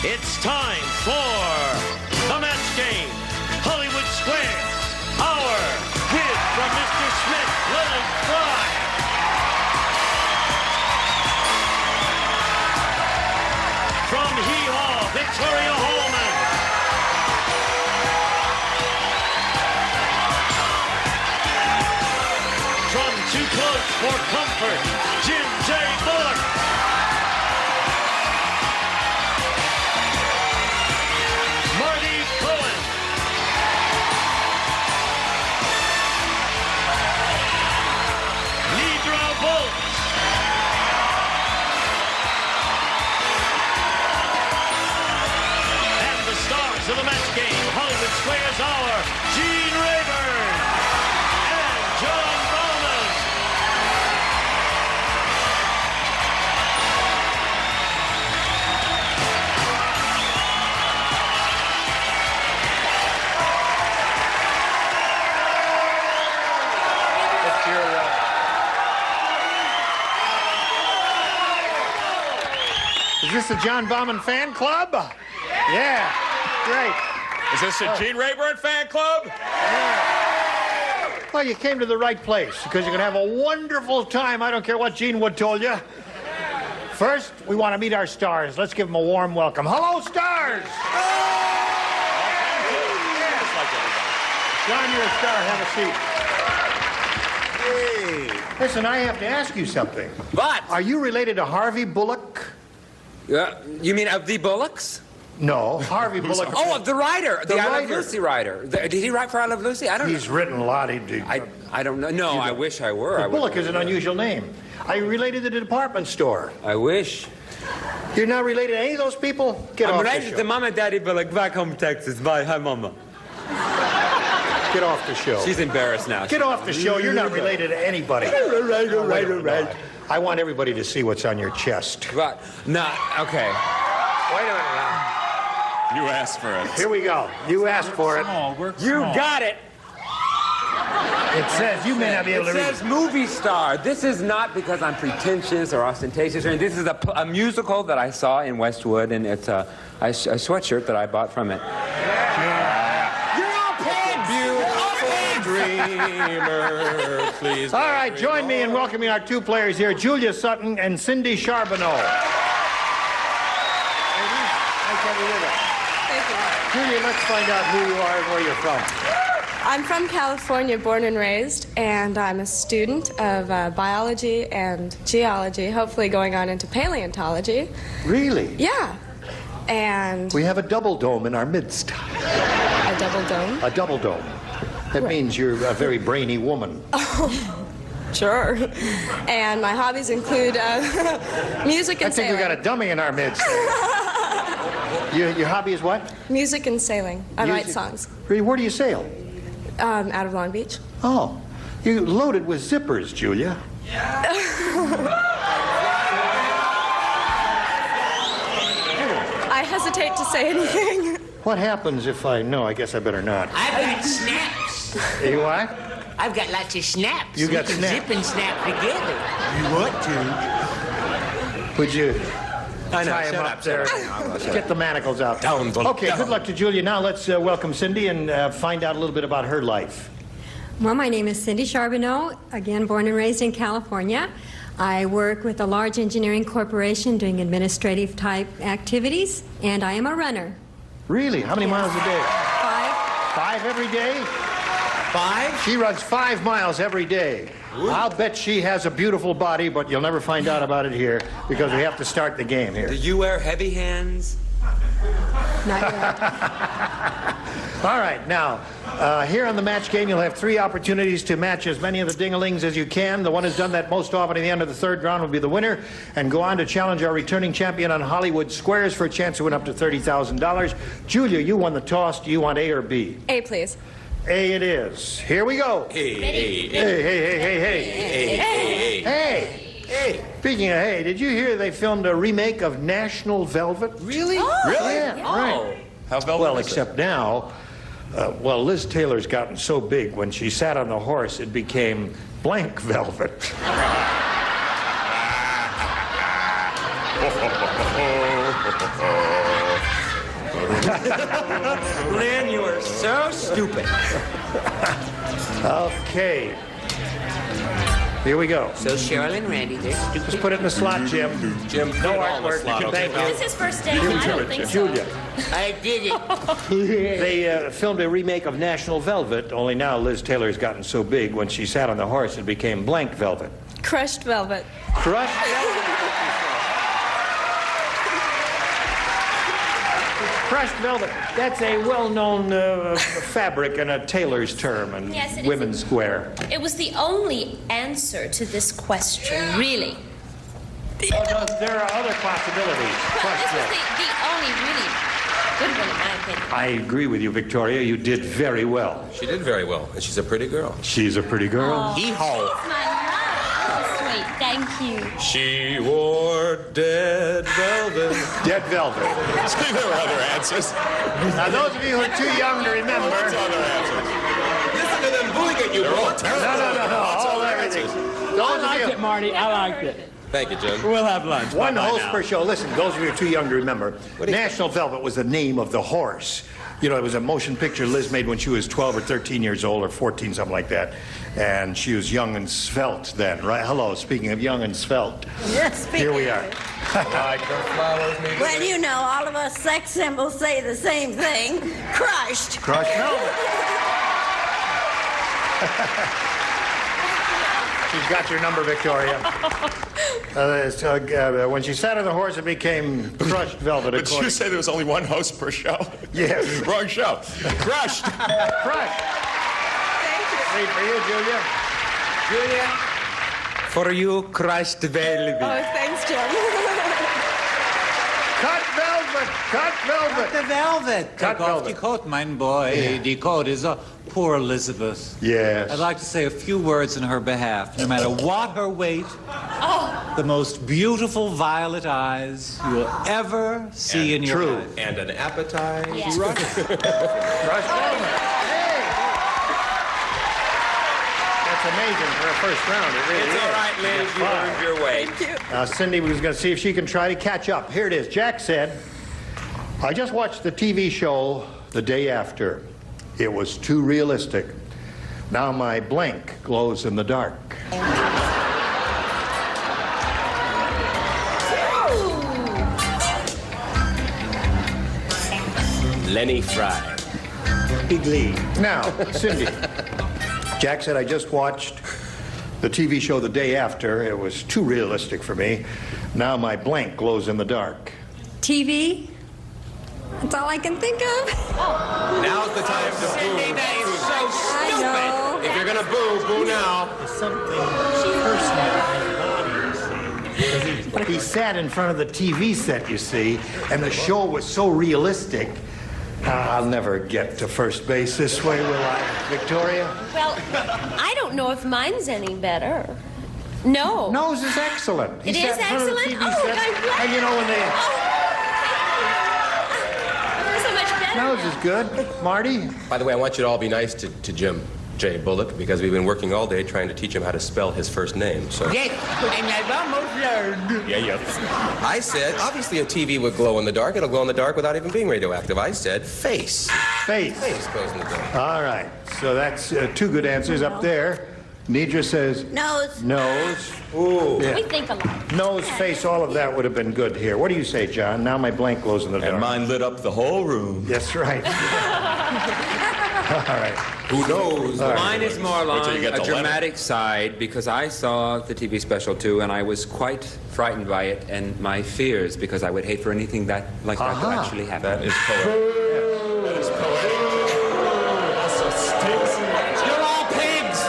It's time for the match game. Hollywood Squares. Our bid from Mr. Smith, Leonard Frey. From Hee-Haw, Victoria Hallman. From Too Close for Comfort, Jimmie Bullock. Marty, Cohen. Nedra, Volz. And the stars of the match game, Hollywood Squares Hour, Gene Rayburn and John Bowman. Is this the John Bauman fan club? Yeah, great. Is this a Gene Rayburn fan club? Yeah. Well, you came to the right place because you're going to have a wonderful time. I don't care what Gene Wood told you. First, we want to meet our stars. Let's give them a warm welcome. Hello, stars! John, you're a star. Have a seat. Hey. Listen, I have to ask you something. What? Are you related to Harvey Bullock? You mean of the Bullocks? No, Harvey Bullock. Oh, of the writer, the I Love writer. Lucy writer. Did he write for I Love Lucy? I don't know. He's written a lot. I don't know. No, I wish I were. Bullock is an unusual name. Are you related to the department store? I wish. You're not related to any of those people? Get I'm off the related show. to Mama and Daddy Bullock back home in Texas. Bye. Hi, Mama. Get off the show. She's embarrassed now. Get off the show. You're not related to anybody. Right. I want everybody to see what's on your chest. What? No, okay. Wait a minute now. You asked for it. Here we go. You asked for it. You got it. It says you may not be able to It read. says movie star. This is not because I'm pretentious or ostentatious or anything. This is a musical that I saw in Westwood, and it's a sweatshirt that I bought from it. Dreamer, please. All right, join me in welcoming our two players here, Julia Sutton and Cindy Charbonneau. Thank you. Julia, let's find out who you are and where you're from. I'm from California, born and raised, and I'm a student of biology and geology, hopefully going on into paleontology. Really? Yeah. And We have a double dome in our midst. a double dome. A double dome. That means you're a very brainy woman. Sure. And my hobbies include music I and think we sailing. got a dummy in our midst. Your hobby is what? Music and sailing. I write Music. songs. Really, where do you sail? Out of Long Beach. Oh, you loaded with zippers, Julia. I hesitate to say anything. What happens if I... No, I guess I better not. I've got snaps. You what? I've got lots of snaps. You got we can snaps. zip and snap together. You want to? Would you I know. tie him Shut up up, there? shut up. Get the manacles out. Down, Bullock, Okay, down. good luck to Julia. Now let's welcome Cindy and find out a little bit about her life. Well, my name is Cindy Charbonneau, again born and raised in California. I work with a large engineering corporation doing administrative type activities, and I am a runner. Really? How many miles a day? 5. 5 every day? 5? She runs 5 miles every day. I'll bet she has a beautiful body, but you'll never find out about it here because we have to start the game here. Do you wear heavy hands? Not yet. All right, now, here on the match game, you'll have 3 opportunities to match as many of the ding-a-lings as you can. The one who's done that most often at the end of the 3rd round will be the winner and go on to challenge our returning champion on Hollywood Squares for a chance to win up to $30,000. Julia, you won the toss. Do you want A or B? A, please. A it is. Here we go. Hey. Speaking of hey, did you hear they filmed a remake of National Velvet? Really? Really? Yeah, right. How velvet Well, is it? except now, Liz Taylor's gotten so big, when she sat on the horse, it became blank velvet. Lynn, you are so stupid. Okay. Here we go. So Cheryl and Randy, they're stupid. Just put it in the slot, Jim. Jim, put No it all in the artwork. slot, okay? Thank you. This is his first day. I don't think so. Julia. I did it. They filmed a remake of National Velvet, only now Liz Taylor's gotten so big, when she sat on the horse, it became Blank Velvet. Crushed velvet. Crushed Velvet. Crushed velvet. That's a well-known fabric and a tailor's term in Yes, it is. women's wear. It was the only answer to this question, really. Oh, no, there are other possibilities. Well, Crushed this was velvet. the only really good one, in my opinion. I agree with you, Victoria. You did very well. She did very well, and she's a pretty girl. She's a pretty girl. Hee-haw. She's my love. Oh, sweet. Thank you. She wore dead velvet. Dead velvet. See, there were other answers. Now, those of you who are too young to remember. What's other answers? Listen to them booing at you. They're all terrible. No. All everything. Those of you. Marty. I liked it. Thank you, Jim. We'll have lunch. One Bye-bye host now. per show. Listen, those of you who are too young to remember, National Velvet was the name of the horse. You know, it was a motion picture Liz made when she was 12 or 13 years old, or 14, something like that. And she was young and svelte then, right? Hello, speaking of young and svelte. Yes, Here we are. Like the flowers may be- Well, you know, all of us sex symbols say the same thing. Crushed. Crushed velvet. She's got your number, Victoria. When she sat on the horse, it became crushed velvet. But you say there was only one host per show? Yes. Wrong show. Crushed. Crushed. Thank you. For you, Julia. Julia, for you, crushed velvet. Oh, thanks, Jim. Cut velvet. Cut velvet. The velvet. Cut Take off velvet. the coat, mein boy. The coat is poor Elizabeth. Yes. I'd like to say a few words in her behalf. No matter what her weight, the most beautiful violet eyes you will ever see in your True. life. And an appetite. Yes. Crushed velvet. Hey. That's amazing for a first round. It really It's is. all right, Liz. You earned your way. Now, Cindy was going to see if she can try to catch up. Here it is. Jack said, I just watched the TV show the day after. It was too realistic. Now my blank glows in the dark. Lenny Frey. Big league. Now, Cindy. Jack said, I just watched the TV show the day after. It was too realistic for me. Now my blank glows in the dark. TV? That's all I can think of. Now's the time to Cindy, boo. that is so I know. If you're gonna boo, boo now. He sat in front of the TV set, you see, and the show was so realistic. I'll never get to first base this way, will I, Victoria? Well, I don't know if mine's any better. No. Nose is excellent. He It sat is in front of the excellent? TV Oh, set, I'm glad. and you know when they... So much better. Nose is good. Marty? By the way, I want you to all be nice to Jim J. Bullock, because we've been working all day trying to teach him how to spell his first name. So Yes, and I've almost learned. I said, obviously a TV would glow in the dark. It'll glow in the dark without even being radioactive. I said face. Face. Face glows in the dark. All right. So that's two good answers up there. Nedra says Nose. nose. Ooh. We think alike. Nose, face, all of that would have been good here. What do you say, John? Now my blank glows in the dark. And mine lit up the whole room. That's right. All right. Who knows? Mine is more Wait till along you get a the letter. dramatic side because I saw the TV special too, and I was quite frightened by it and my fears because I would hate for anything like that to actually happen. That is poetic. That is poetic. You're all pigs!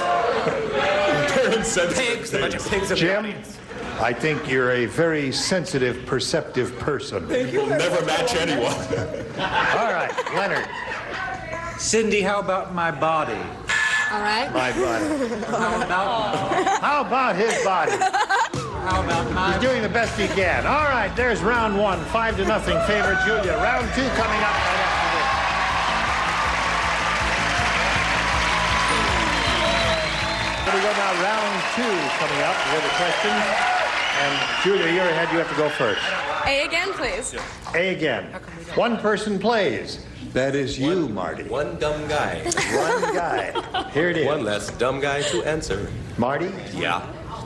Pigs! A bunch of pigs of the Jim, audience. I think you're a very sensitive, perceptive person. We'll never match anyone. All right, Leonard. Cindy, how about my body? All right. My body. How about his body? How about my He's doing the best he can. All right, there's round one, 5-0 favor Julia. Round two coming up right after this. Here we go now, round two coming up. We have the questions. And Julia, you're ahead. You have to go first. A again, please. A again. One person plays. That is you, Marty. One dumb guy. One guy. Here it is. One less dumb guy to answer. Marty? Yeah.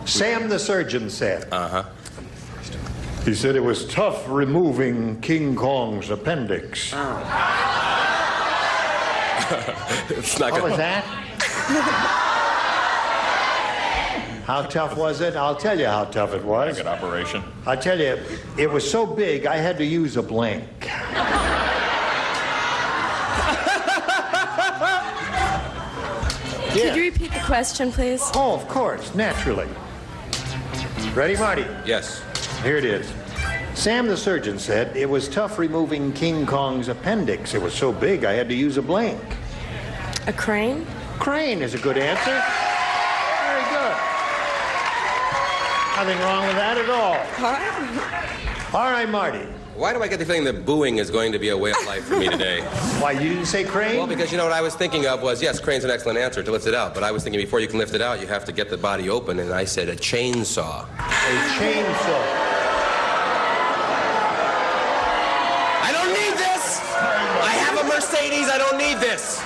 Sam the surgeon said. Uh-huh. He said it was tough removing King Kong's appendix. It's not What good. was that? How tough was it? I'll tell you how tough it was. Good operation. I'll tell you, it was so big I had to use a blank. Could you repeat the question, please? Oh, of course, naturally. Ready, Marty? Yes. Here it is. Sam the surgeon said it was tough removing King Kong's appendix. It was so big I had to use a blank. A crane? Crane is a good answer. Very good. Nothing wrong with that at all. All right, Marty. Why do I get the feeling that booing is going to be a way of life for me today? Why, you didn't say crane? Well, because you know what I was thinking of was, yes, crane's an excellent answer to lift it out, but I was thinking before you can lift it out, you have to get the body open, and I said a chainsaw. A chainsaw. I don't need this! I have a Mercedes, I don't need this!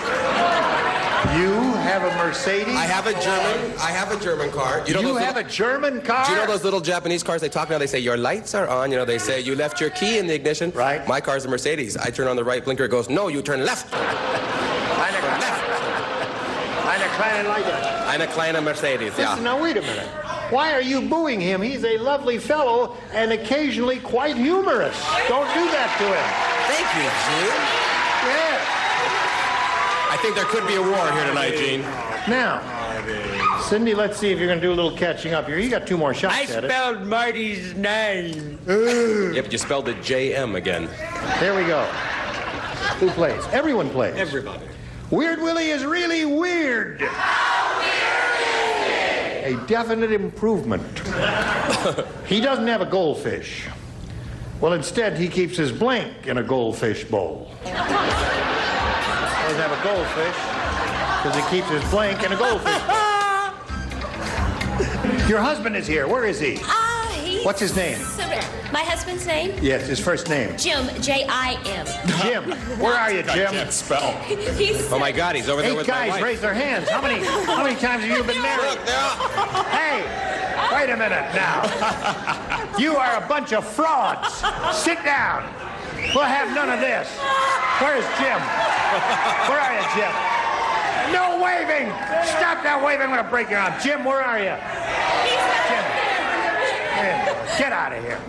You have a Mercedes? I have a German car. You have a German car? Do you know those little Japanese cars they talk about? They say, your lights are on. You know, they say, you left your key in the ignition. Right. My car's a Mercedes. I turn on the right blinker. It goes, no, you turn left. Eine kleine Mercedes, yeah. Listen, now, wait a minute. Why are you booing him? He's a lovely fellow and occasionally quite humorous. Don't do that to him. Thank you, Gene. Yes. I think there could be a war here tonight, Gene. Now, Cindy, let's see if you're going to do a little catching up here. You got 2 more shots I at it. spelled Marty's name. Yeah, but you spelled it J-M again. There we go. Who plays? Everyone plays. Everybody. Weird Willie is really weird. A definite improvement. He doesn't have a goldfish. Well, instead, he keeps his blank in a goldfish bowl. Doesn't have a goldfish because he keeps his blank in a goldfish bowl. Your husband is here. Where is he? What's his name? My husband's name? Yes, his first name. Jim, J-I-M. Jim. Where are you, Jim? I can't spell. He's Oh, my God, he's over there 8 with my guys wife. raise their hands. How many times have you been married? Look, they're all... Hey, wait a minute now. You are a bunch of frauds. Sit down. We'll have none of this. Where's Jim? Where are you, Jim? No waving. Stop that waving. I'm going to break your arm. Jim, where are you? Jim. Get out of here.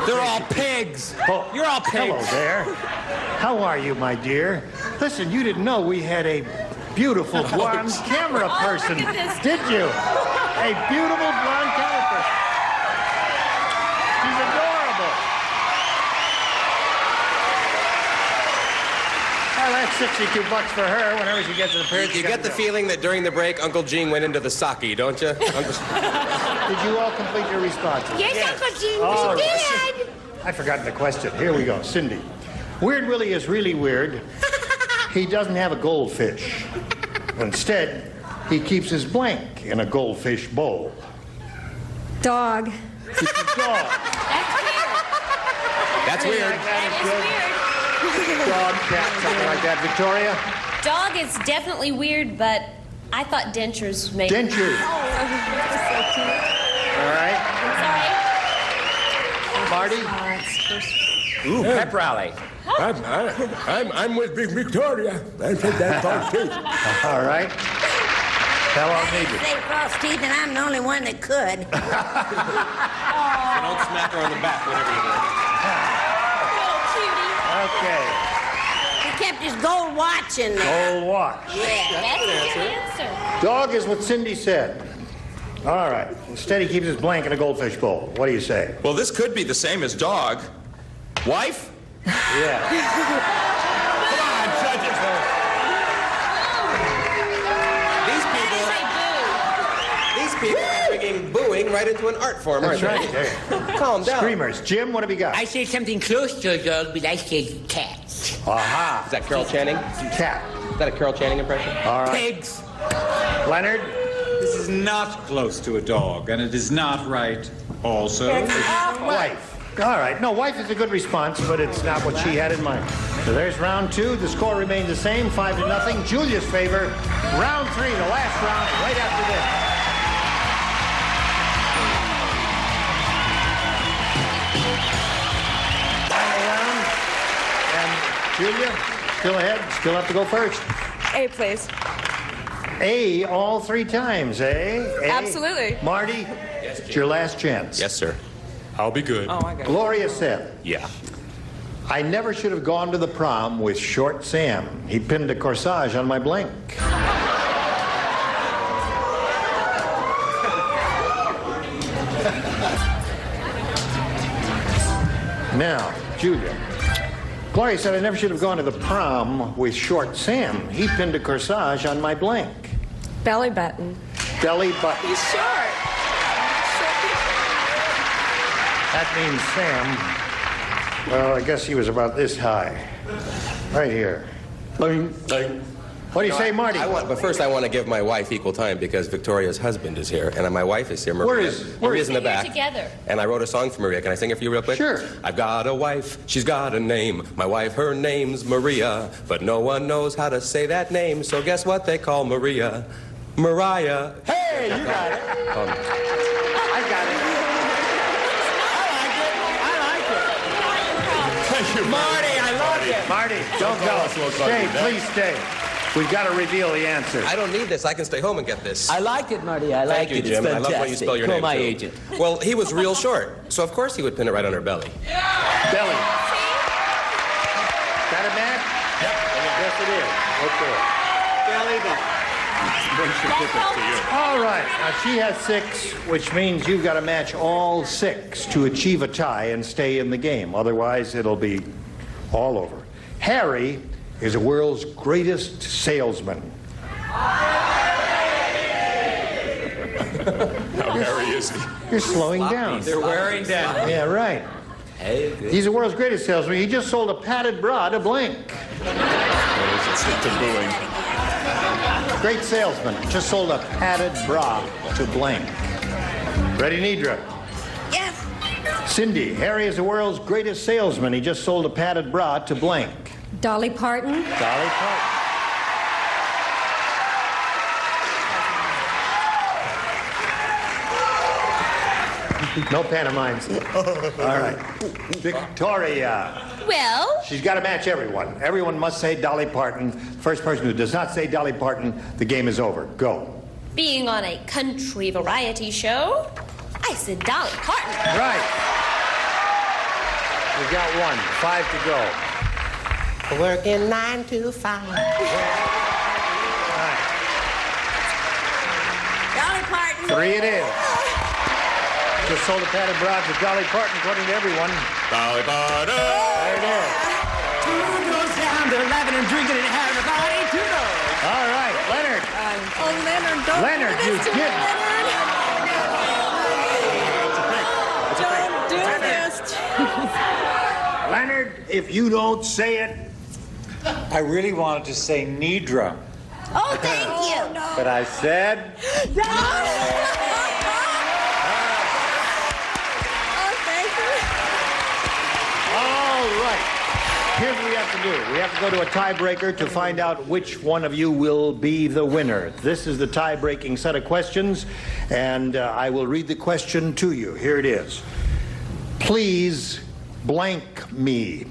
They're all pigs. Oh, You're all pigs. hello there. How are you, my dear? Listen, you didn't know we had a beautiful blonde camera person, look at this. did you? A beautiful blonde camera person. She's adorable. Well, that's $62 for her whenever she gets an appearance. You get the feeling that during the break, Uncle Gene went into the sake, don't you? Did you all complete your responses? Yes, Uncle Gene, All we right. did. I forgot the question. Here we go. Cindy. Weird Willie is really weird. He doesn't have a goldfish. Instead, he keeps his blank in a goldfish bowl. Dog. It's a dog. That's weird. That is weird. Dog, cat, something like that. Victoria? Dog is definitely weird, but I thought dentures maybe. Dentures. All right. Sorry. Marty? Ooh, pep rally. I'm with Big Victoria. I said that dog too. All right. How long I need didn't you? say false teeth, and I'm the only one that could. Don't smack her on the back, whatever you do. Okay. He kept his gold watch in there. Gold watch. Yeah. That's a good answer. Dog is what Cindy said. All right. Instead, he keeps his blank in a goldfish bowl. What do you say? Well, this could be the same as dog. Wife? Yeah. Come on, judges. These people are bringing booing right into an art form, That's aren't right. they? There. Calm down. Screamers. Jim, what have you got? I said something close to a dog, but I said cat. Aha. Is that Carol Channing? Cat. Is that a Carol Channing impression? All right. Pigs. Leonard? This is not close to a dog, and it is not right. Also. Wife. All right. No, wife is a good response, but it's not what she had in mind. So there's round 2. The score remains the same, 5-0. Julia's favor. Round 3, the last round, right after this. Final round. And Julia, still ahead. Still have to go first. A, please. A all 3 times, eh? A. Absolutely. Marty, it's your last chance. Yes, sir. I'll be good. Oh, I got it. Gloria said, Yeah. I never should have gone to the prom with Short Sam. He pinned a corsage on my blank. Now, Julia. Gloria said I never should have gone to the prom with Short Sam. He pinned a corsage on my blank. Belly button. Belly button. He's short. That means Sam. Well, I guess he was about this high. Right here. What do you say, Marty? But first I want to give my wife equal time because Victoria's husband is here, and my wife is here. Maria. Maria's in the back. Together. And I wrote a song for Maria. Can I sing it for you real quick? Sure. I've got a wife, she's got a name. My wife, her name's Maria, but no one knows how to say that name, so guess what they call Maria? Mariah. Hey, you got it. I got it. Marty, I love it. Marty, don't go. Stay, please stay. We've got to reveal the answer. I don't need this. I can stay home and get this. I like it, Marty. I like Thank you, it. Jim. It's I love fantastic. when you spell your Call name, my too. agent. Well, he was real short, so of course he would pin it right on her belly. Belly. Got it, Matt? Yep. Yes, it is. Okay. Belly button. All right. Now, she has 6, which means you've got to match all 6 to achieve a tie and stay in the game. Otherwise, it'll be all over. Harry is the world's greatest salesman. How hairy is he? You're slowing down. They're wearing down. Yeah, right. He's the world's greatest salesman. He just sold a padded bra to Blink. It's to booing. Great salesman. Just sold a padded bra to Blink. Ready, Nedra? Yes. Cindy, Harry is the world's greatest salesman. He just sold a padded bra to Blink. Dolly Parton. Dolly Parton. No pantomimes. All right. Victoria. Well, She's got to match everyone. Everyone must say Dolly Parton. First person who does not say Dolly Parton, the game is over. Go. being on a country variety show, I said Dolly Parton. Right. We've got 1, 5 to go. Working 9 to 5. Dolly Parton. 3 it is. Just sold a padded bra to Dolly Parton, according to everyone. Dolly Parton. There it is. 2 goes down to 11 and drinking and having a party. 2 goes. All right, Leonard. Oh, Leonard, don't Leonard, do you this to me, did. Leonard. Don't do this. Leonard, if you don't say it. I really wanted to say Nedra, Oh, thank you. but I said No. Oh, thank you. All right. Here's what we have to do. We have to go to a tiebreaker to find out which one of you will be the winner. This is the tie-breaking set of questions, and I will read the question to you. Here it is. Please blank me.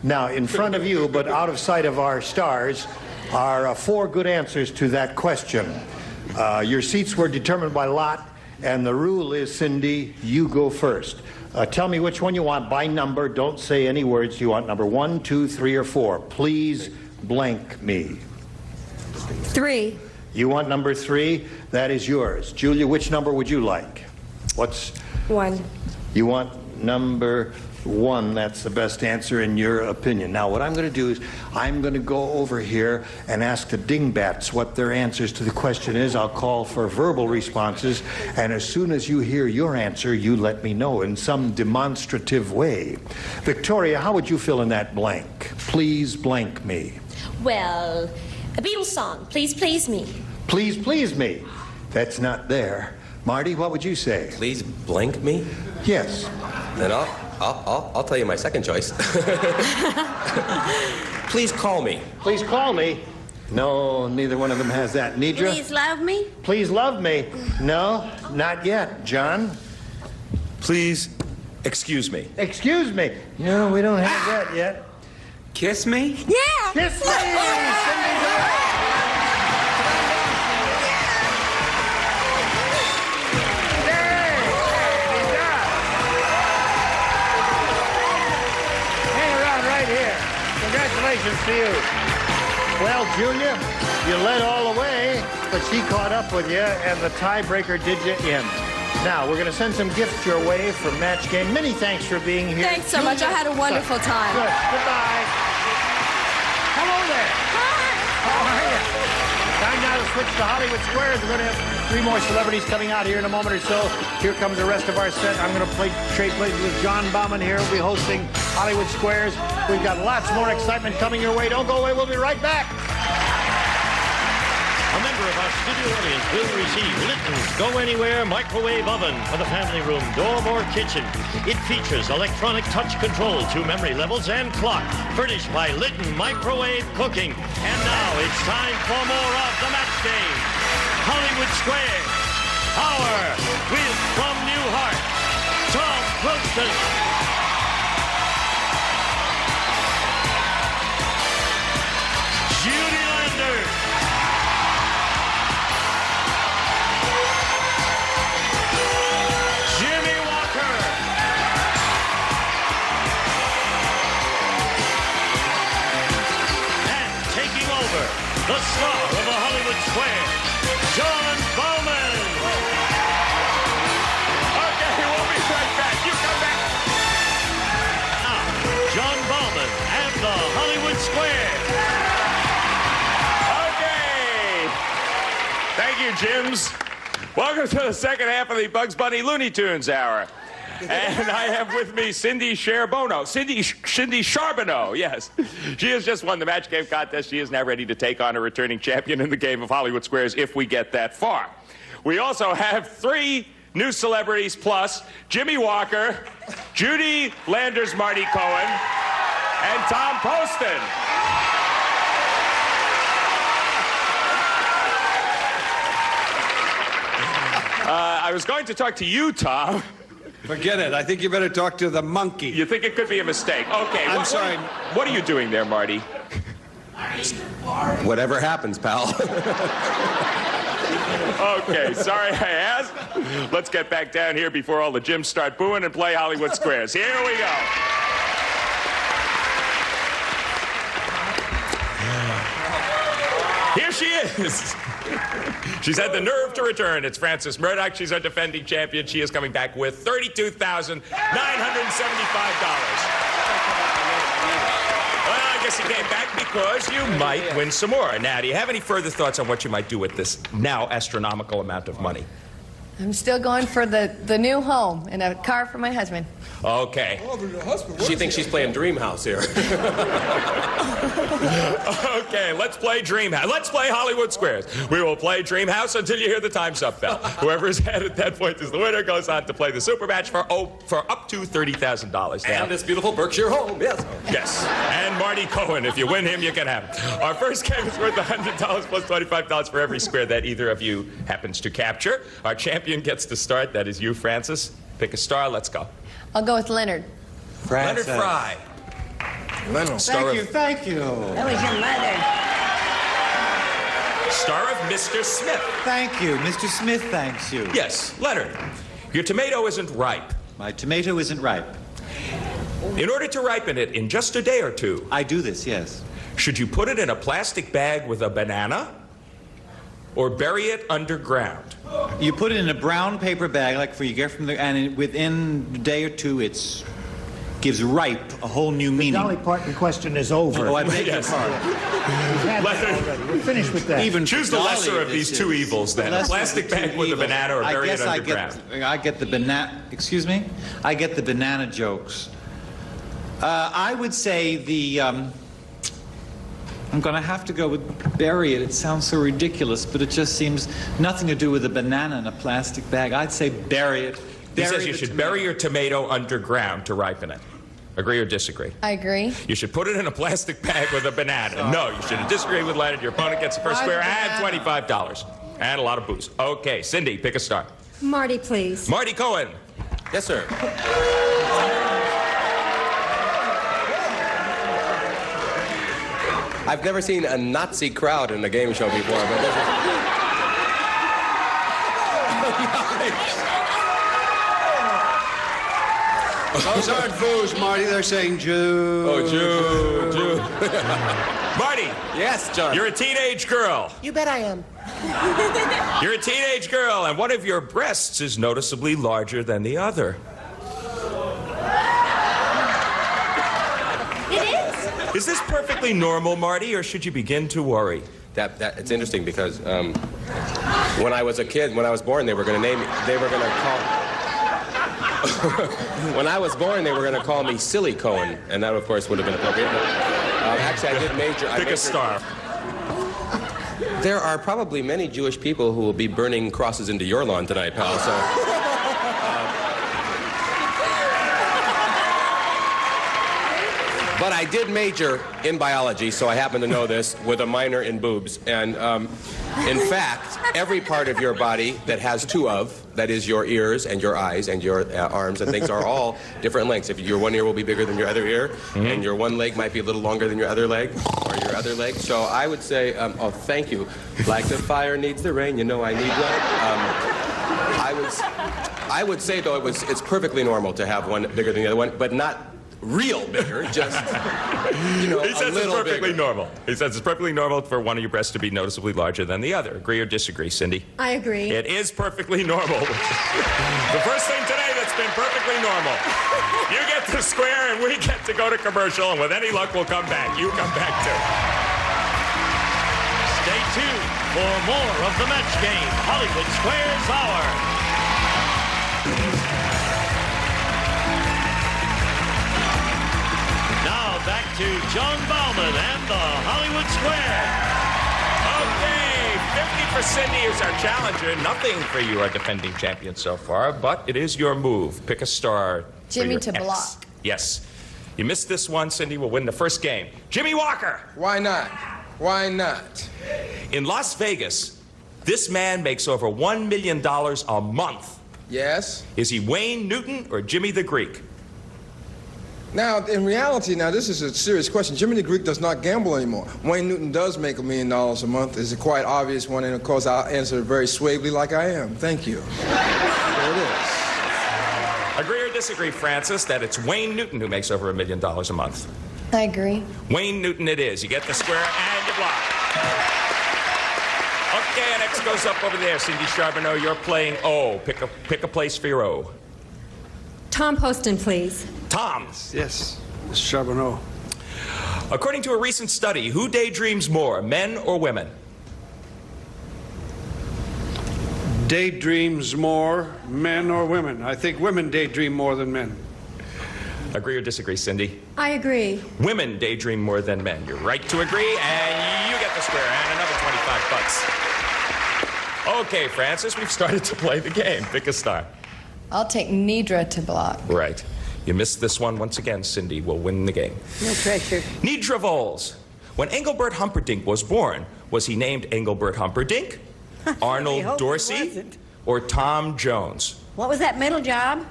Now, in front of you, but out of sight of our stars, are 4 good answers to that question. Your seats were determined by lot, and the rule is, Cindy, you go first. Tell me which one you want by number. Don't say any words. You want number 1, 2, 3, or 4. Please blank me. 3. You want number 3? That is yours. Julia, which number would you like? 1. You want number 1. That's the best answer in your opinion. Now, what I'm going to do is I'm going to go over here and ask the dingbats what their answers to the question is. I'll call for verbal responses, and as soon as you hear your answer, you let me know in some demonstrative way. Victoria, how would you fill in that blank? Please blank me. Well, a Beatles song, Please Please Me. Please please me. That's not there. Marty, what would you say? Please blank me? Yes. Then I'll tell you my second choice. Please call me. Please call me. No, neither one of them has that. Nedra? Please love me. Please love me. No, not yet. John? Please excuse me. Excuse me. No, we don't have that yet. Kiss me? Yeah. Kiss me! Cindy's away! Hang around right here. Congratulations to you. Well, Julia, you led all the way, but she caught up with you, and the tiebreaker did you in. Now, we're going to send some gifts your way from Match Game. Many thanks for being here. Thanks so much. I had a wonderful time. Good. Goodbye. Hello there. Hi. How are you? Time now to switch to Hollywood Squares. We're going to have 3 more celebrities coming out here in a moment or so. Here comes the rest of our set. I'm going to trade places with John Bauman here. We'll be hosting Hollywood Squares. We've got lots more excitement coming your way. Don't go away. We'll be right back. A member of our studio audience will receive Litton's Go Anywhere microwave oven for the family room, dorm, or kitchen. It features electronic touch control, 2 memory levels, and clock, furnished by Litton Microwave Cooking. And now it's time for more of the Match Game. Hollywood Squares, our with from Newhart, Tom Poston. Judy Leonard. Jimmie Walker. And taking over, the star of the Hollywood Square, John Bauman. Okay, we'll be right back. You come back. Now, John Bauman and the Hollywood Square. Okay. Thank you, Jims. Welcome to the second half of the Bugs Bunny Looney Tunes Hour. And I have with me Cindy Charbonneau. Cindy Charbonneau, yes. She has just won the Match Game contest. She is now ready to take on a returning champion in the game of Hollywood Squares if we get that far. We also have 3 new celebrities plus Jimmie Walker, Judy Landers, Marty Cohen, and Tom Poston. I was going to talk to you, Tom. Forget it. I think you better talk to the monkey. You think it could be a mistake? Okay. I'm sorry. What are you doing there, Marty? Whatever happens, pal. Okay, sorry I asked. Let's get back down here before all the gyms start booing and play Hollywood Squares. Here we go. Here she is. She's had the nerve to return. It's Frances Murdoch. She's our defending champion. She is coming back with $32,975. Well, I guess you came back because you might win some more. Now, do you have any further thoughts on what you might do with this now astronomical amount of money? I'm still going for the new home and a car for my husband. Okay. She thinks she's playing Dreamhouse here. Okay, let's play Dreamhouse. Let's play Hollywood Squares. We will play Dreamhouse until you hear the Time's Up bell. Whoever's ahead at that point is the winner, goes on to play the super match for up to $30,000. And this beautiful Berkshire home, yes. Yes. And Marty Cohen. If you win him, you can have him. Our first game is worth $100 plus $25 for every square that either of you happens to capture. Our champion gets to start. That is you, Frances. Pick a star. Let's go. I'll go with Leonard. Leonard Frey. Leonard. Thank you. That was your mother. Star of Mr. Smith. Thank you. Mr. Smith thanks you. Yes, Leonard. Your tomato isn't ripe. My tomato isn't ripe. In order to ripen it in just a day or two, I do this, yes. should you put it in a plastic bag with a banana or bury it underground? You put it in a brown paper bag, like you get from the, and within a day or two, it's gives ripe a whole new meaning. The Dolly Parton question is over. Oh, I beg your Yes. pardon. We've had that already. We're finished with that. Even Choose the Dolly, lesser of this these two is- evils, then. the A lesser of plastic the two bag with a evils. banana or I bury it guess underground. I get the banana. Excuse me. I get the banana jokes. I would say the I'm going to have to go with bury it. It sounds so ridiculous, but it just seems nothing to do with a banana in a plastic bag. I'd say bury it. He says you should bury your tomato underground to ripen it. Agree or disagree? I agree. You should put it in a plastic bag with a banana. No, you should disagree with Leonard. Your opponent gets the first square and $25. And a lot of booze. Okay, Cindy, pick a star. Marty, please. Marty Cohen. Yes, sir. I've never seen a Nazi crowd in a game show before, but this is... Those aren't foos, Marty. They're saying Jew. Oh, Jew. Marty. Yes, John. You're a teenage girl. You bet I am. You're a teenage girl, and one of your breasts is noticeably larger than the other. It is. Is this perfectly normal, Marty, or should you begin to worry? It's interesting because when I was a kid, when I was born, they were going to name me. They were going to call. When I was born, they were going to call me Silly Cohen, and that, of course, would have been appropriate. But, actually, I did major. Pick a star. There are probably many Jewish people who will be burning crosses into your lawn tonight, pal. So. But I did major in biology, so I happen to know this, with a minor in boobs. And in fact, every part of your body that has two of, that is your ears and your eyes and your arms and things, are all different lengths. If your one ear will be bigger than your other ear, and your one leg might be a little longer than your other leg, or your other leg. So I would say, oh, thank you. Like the fire needs the rain, you know I need one. I would say, though, it's perfectly normal to have one bigger than the other one, but not real bigger, just, you know, he says a little it's perfectly bigger. normal. He says it's perfectly normal for one of your breasts to be noticeably larger than the other. Agree or disagree, Cindy? I agree. It is perfectly normal. The first thing today that's been perfectly normal. You get the square and we get to go to commercial, and with any luck we'll come back. You come back too. Stay tuned for more of the match game, Hollywood Squares Hour. Now back to John Bauman and the Hollywood Square. Okay, 50 for Cindy is our challenger. Nothing for you, our defending champion so far, but it is your move. Pick a star. Jimmie to X. block. Yes. You missed this one, Cindy will win the first game. Jimmie Walker. Why not? Why not? In Las Vegas, this man makes over $1 million a month. Yes? Is he Wayne Newton or Jimmie the Greek? Now, in reality, this is a serious question. Jimmie the Greek does not gamble anymore. Wayne Newton does make $1 million a month. It's a quite obvious one, and of course, I'll answer it very suavely like I am. Thank you. There it is. Agree or disagree, Francis, that it's Wayne Newton who makes over $1 million a month? I agree. Wayne Newton it is. You get the square and you block. Okay, and X goes up over there. Cindy Charbonneau, you're playing O. Pick a place for your O. Tom Poston, please. Tom. Yes, Miss Charbonneau. According to a recent study, who daydreams more, men or women? Daydreams more, men or women? I think women daydream more than men. Agree or disagree, Cindy? I agree. Women daydream more than men. You're right to agree, and you get the square and another $25. Okay, Francis, we've started to play the game. Pick a star. I'll take Nedra to block. Right. You missed this one once again. Cindy will win the game. No pressure. Nedra Volz. When Engelbert Humperdinck was born, was he named Engelbert Humperdinck, Arnold Dorsey, or Tom Jones? What was that middle job?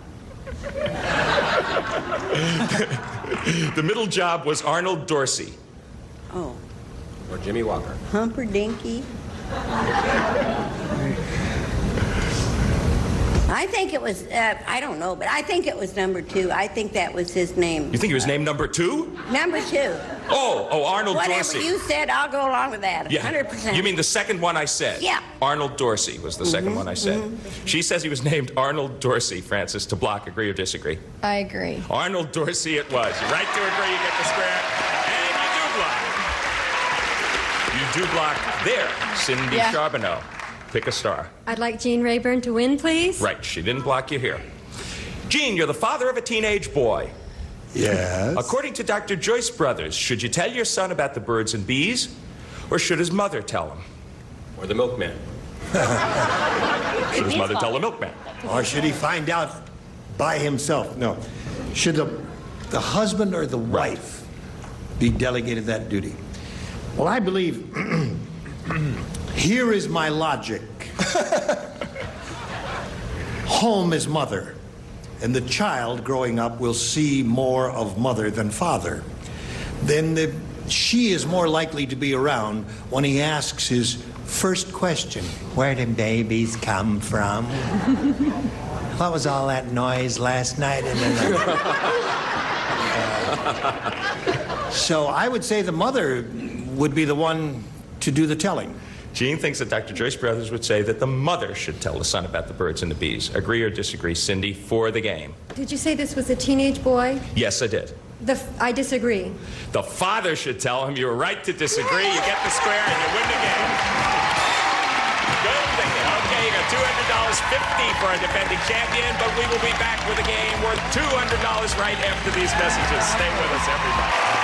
The middle job was Arnold Dorsey. Oh. Or Jimmie Walker. Humperdinky. I think it was, I don't know, but I think it was number 2. I think that was his name. You think he was named number 2? Number 2. Oh, Arnold Whatever Dorsey. you said, I'll go along with that. Yeah. 100%. You mean the second one I said? Yeah. Arnold Dorsey was the second one I said. She says he was named Arnold Dorsey, Francis, to block. Agree or disagree? I agree. Arnold Dorsey it was. You're right to agree. You get the square. And you do block. You do block there, Cindy Charbonneau. Pick a star. I'd like Gene Rayburn to win, please. Right. She didn't block you here. Gene, you're the father of a teenage boy. Yes? According to Dr. Joyce Brothers, should you tell your son about the birds and bees, or should his mother tell him? Or the milkman. Should his mother tell the milkman? Or should he find out by himself? No. Should the husband or the wife be delegated that duty? Well, I believe, here is my logic. Home is mother, and the child growing up will see more of mother than father. Then she is more likely to be around when he asks his first question. Where did babies come from? What was all that noise last night? So I would say the mother would be the one to do the telling. Gene thinks that Dr. Joyce Brothers would say that the mother should tell the son about the birds and the bees. Agree or disagree, Cindy, for the game? Did you say this was a teenage boy? Yes, I did. I disagree. The father should tell him you're right to disagree. You get the square and you win the game. Good thinking. Okay, you got $200, $50 for a defending champion, but we will be back with a game worth $200 right after these messages. Stay with us, everybody.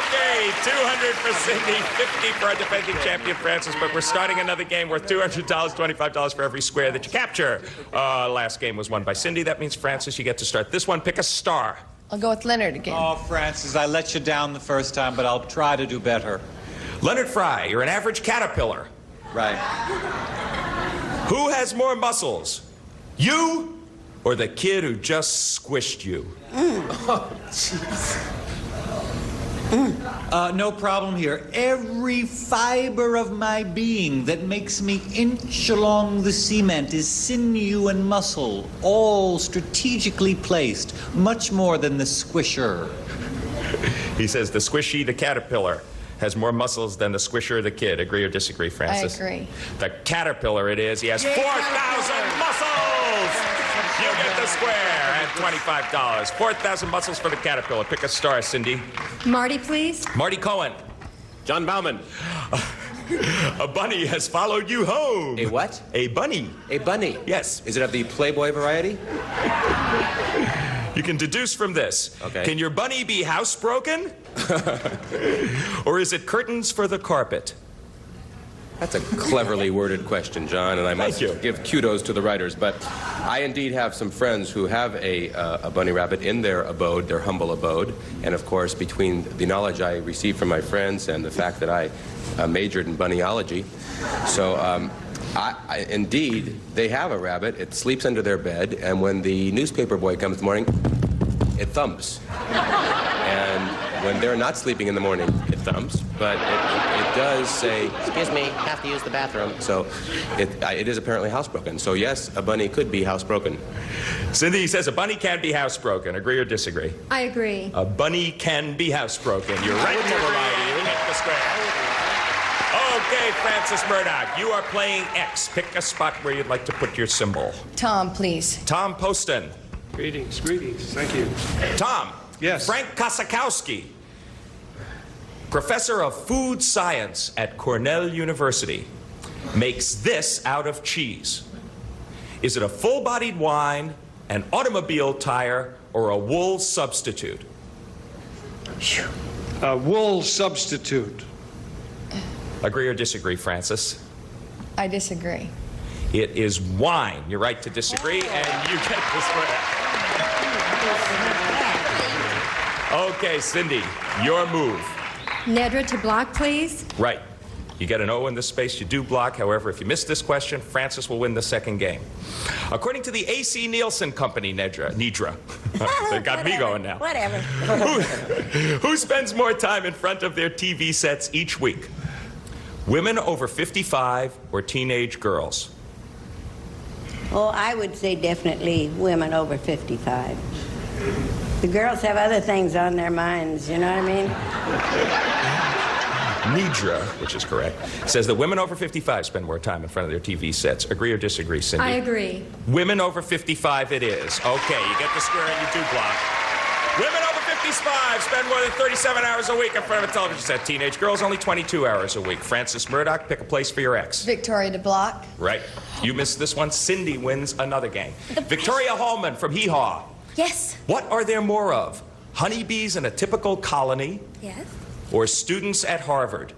Okay, $200 for Cindy, $50 for our defending champion, Francis, but we're starting another game worth $200, $25 for every square that you capture. Last game was won by Cindy. That means, Francis, you get to start this one. Pick a star. I'll go with Leonard again. Oh, Francis, I let you down the first time, but I'll try to do better. Leonard Frey, you're an average caterpillar. Right. Who has more muscles? You or the kid who just squished you? Oh, jeez. No problem here. Every fiber of my being that makes me inch along the cement is sinew and muscle, all strategically placed, much more than the squisher. He says the squishy, the caterpillar, has more muscles than the squisher, the kid. Agree or disagree, Francis? I agree. The caterpillar it is. He has 4,000 muscles! You get the square at $25. 4,000 muscles for the caterpillar. Pick a star, Cindy. Marty, please. Marty Cohen. John Bauman. A bunny has followed you home. A what? A bunny. A bunny? Yes. Is it of the Playboy variety? You can deduce from this. Okay. Can your bunny be housebroken? Or is it curtains for the carpet? That's a cleverly worded question, John, and I must give kudos to the writers. But I indeed have some friends who have a bunny rabbit in their abode, their humble abode. And of course, between the knowledge I received from my friends and the fact that I majored in bunnyology, so indeed, they have a rabbit. It sleeps under their bed, and when the newspaper boy comes in the morning, it thumps. And when they're not sleeping in the morning, it thumps. But it does say, excuse me, have to use the bathroom. So it is apparently housebroken. So yes, a bunny could be housebroken. Cindy says a bunny can be housebroken. Agree or disagree? I agree. A bunny can be housebroken. You're right to agree. You hit the square. Okay, Francis Murdoch, you are playing X. Pick a spot where you'd like to put your symbol. Tom, please. Tom Poston. Greetings, greetings. Thank you. Tom. Yes. Frank Kosakowski, professor of food science at Cornell University, makes this out of cheese. Is it a full-bodied wine, an automobile tire, or a wool substitute? A wool substitute. Agree or disagree, Francis? I disagree. It is wine. You're right to disagree, and you get the square. Okay, Cindy, your move. Nedra to block, please. Right. You get an O in this space, you do block. However, if you miss this question, Francis will win the second game. According to the A.C. Nielsen Company, Nedra. They got me going now. Whatever. Who spends more time in front of their TV sets each week? Women over 55 or teenage girls? Oh, I would say definitely women over 55. The girls have other things on their minds, you know what I mean? Nedra, which is correct, says that women over 55 spend more time in front of their TV sets. Agree or disagree, Cindy? I agree. Women over 55 it is. Okay, you get the square and you do block. Women over 55 spend more than 37 hours a week in front of a television set. Teenage girls, only 22 hours a week. Francis Murdoch, pick a place for your ex. Victoria to block. Right. You missed this one. Cindy wins another game. Victoria Hallman from Hee Haw. Yes. What are there more of? honeybees in a typical colony Yes? or students at Harvard?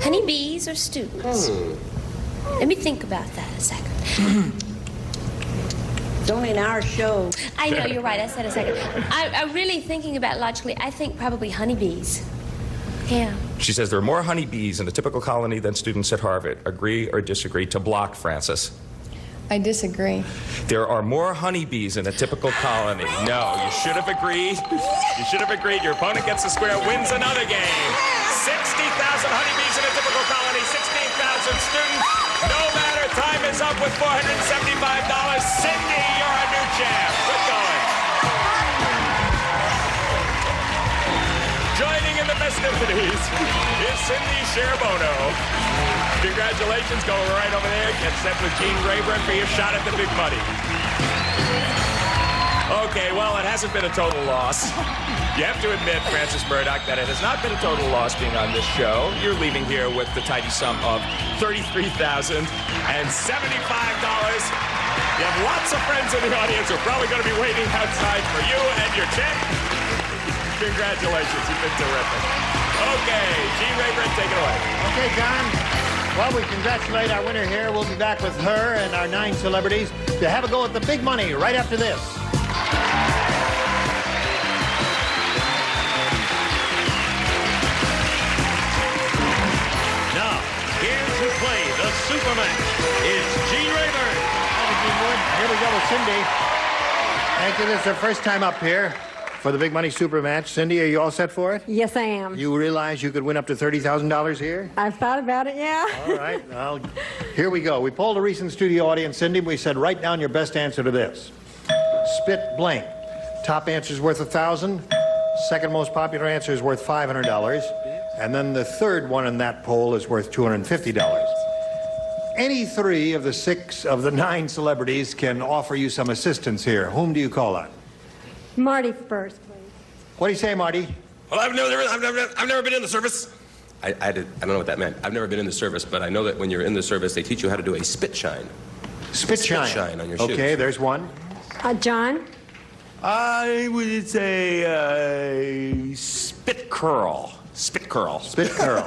Honeybees or students? Let me think about that a second. It's only an hour show. I know, you're right. I said a second. I'm really thinking about it logically. I think probably honeybees. Yeah. She says there are more honeybees in a typical colony than students at Harvard. Agree or disagree? To block, Francis. I disagree. There are more honeybees in a typical colony. No, you should have agreed. You should have agreed. Your opponent gets the square, wins another game. 60,000 honeybees in a typical colony, 16,000 students. No matter, time is up with $475. Cindy, you're a new champ. Good going. Joining in the festivities is Cindy Scherbono. Congratulations, go right over there. Get set with Gene Rayburn for your shot at the big money. Okay, well, it hasn't been a total loss. You have to admit, Francis Murdoch, that it has not been a total loss being on this show. You're leaving here with the tidy sum of $33,075. You have lots of friends in the audience who are probably going to be waiting outside for you and your check. Congratulations, you've been terrific. Okay, Gene Rayburn, take it away. Okay, John. Well, we congratulate our winner here. We'll be back with her and our 9 celebrities to have a go at the big money right after this. Now, here to play the super match is Gene Rayburn. Here we go with Cindy. Thank you. This is her first time up here for the big money super match. Cindy, are you all set for it? Yes, I am. You realize you could win up to $30,000 here? I've thought about it, yeah. All right. Well, here we go. We polled a recent studio audience, Cindy. We said, write down your best answer to this. Spit blank. Top answer is worth $1,000. Second most popular answer is worth $500. And then the third one in that poll is worth $250. Any 3 of the 6 of the 9 celebrities can offer you some assistance here. Whom do you call on? Marty first, please. What do you say, Marty? Well, I've never been in the service. I don't know what that meant. I've never been in the service, but I know that when you're in the service, they teach you how to do a spit shine. Spit shine. Spit shine on your shoes. Okay, there's one. John? I would say spit curl. Spit curl. Spit curl.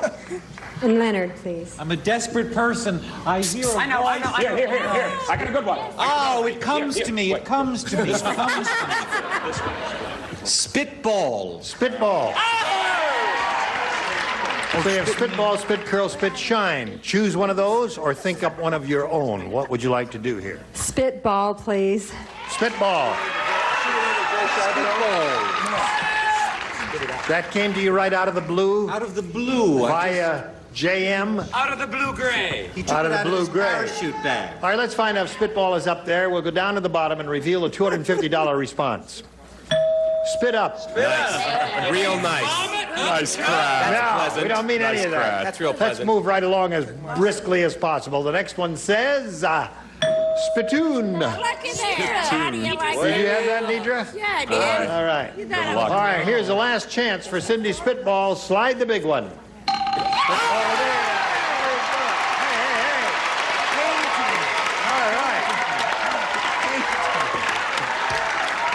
And Leonard, please. I'm a desperate person. I hear a voice. I know. Here. I got a good one. Oh, it comes to me. It comes to me. It comes to me. Spitball. Spitball. So you have spitball, spit curl, spit shine. Choose one of those or think up one of your own. What would you like to do here? Spitball, please. Spitball. That came to you right out of the blue? Out of the blue. Via JM? Out of the blue-gray. He took Out of it the out of blue his gray. parachute bag. All right, let's find out if Spitball is up there. We'll go down to the bottom and reveal a $250 response. Spit up. Nice. Real nice. Nice crowd. No, we don't mean any of that. That's real pleasant. Let's move right along as briskly as possible. The next one says, spittoon. Look at there. How do you like Did you that? have that, Nedra? Yeah, I did. All right. You got it. All right, here's the last chance for Cindy Spitball. Slide the big one. Spitball there. All right.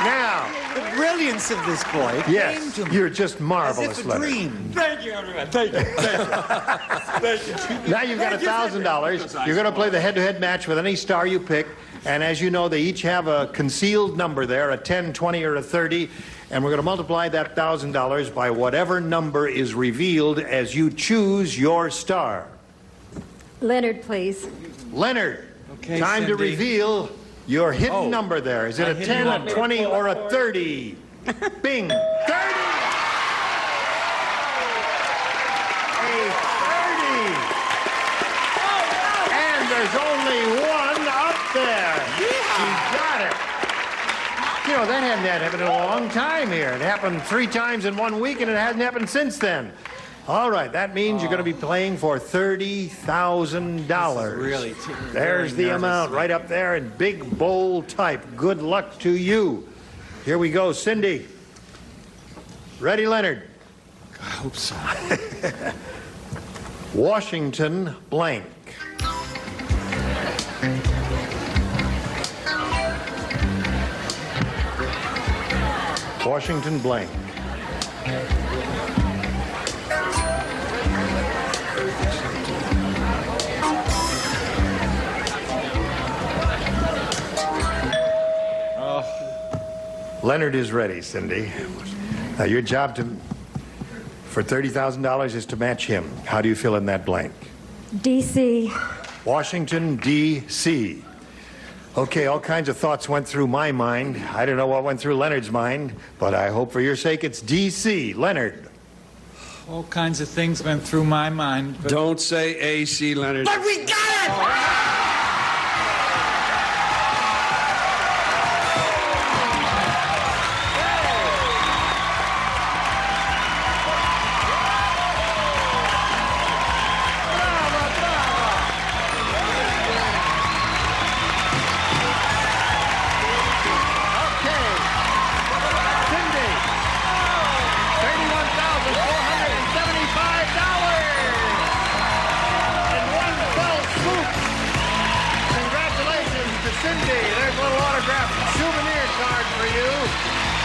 Now, The brilliance of this boy. It came yes, to me you're just marvelous, as if a Leonard. dream. Thank you, everyone. Thank you. Thank you. Now you've got $1,000. You're going to play the head-to-head match with any star you pick. And as you know, they each have a concealed number there, a 10, 20, or a 30. And we're going to multiply that $1,000 by whatever number is revealed as you choose your star. Leonard, please. Leonard, Okay, time to Cindy. reveal your hidden number there. Is it a 10, a 20, or a 30? Bing. 30! A 30! And there's only one up there. She got it. You know, that hadn't happened in a long time here. It happened 3 times in 1 week, and it hasn't happened since then. All right, that means you're going to be playing for $30,000. Really, There's the amount right up there in big, bold type. Good luck to you. Here we go, Cindy. Ready, Leonard? I hope so. Washington blank. Washington blank. Leonard is ready, Cindy. Now, your job for $30,000 is to match him. How do you fill in that blank? D.C. Washington, D.C. Okay, all kinds of thoughts went through my mind. I don't know what went through Leonard's mind, but I hope for your sake it's D.C. Leonard. All kinds of things went through my mind, but... Don't say A.C., Leonard. But we got it!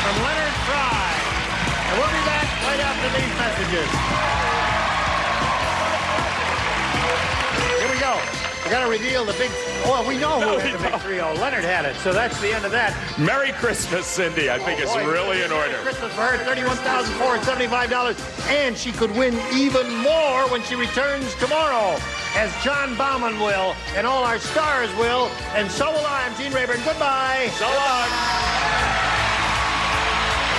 From Leonard Frey. And we'll be back right after these messages. Here we go. We got to reveal the big... Well, we know who had the big 3-0. Leonard had it, so that's the end of that. Merry Christmas, Cindy. I think it's really in order. Merry Christmas for her, $31,475. And she could win even more when she returns tomorrow, as John Bauman will, and all our stars will, and so will I. I'm Gene Rayburn. Goodbye. So long.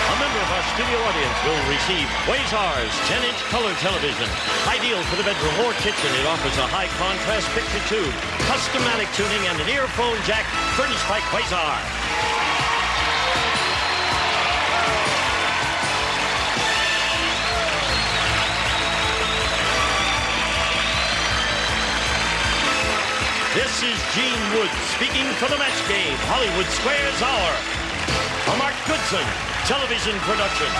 A member of our studio audience will receive Quasar's 10-inch color television. Ideal for the bedroom or kitchen, it offers a high-contrast picture tube, custom-matic tuning, and an earphone jack furnished by Quasar. This is Gene Wood speaking for the match game, Hollywood Squares Hour. A Mark Goodson television production.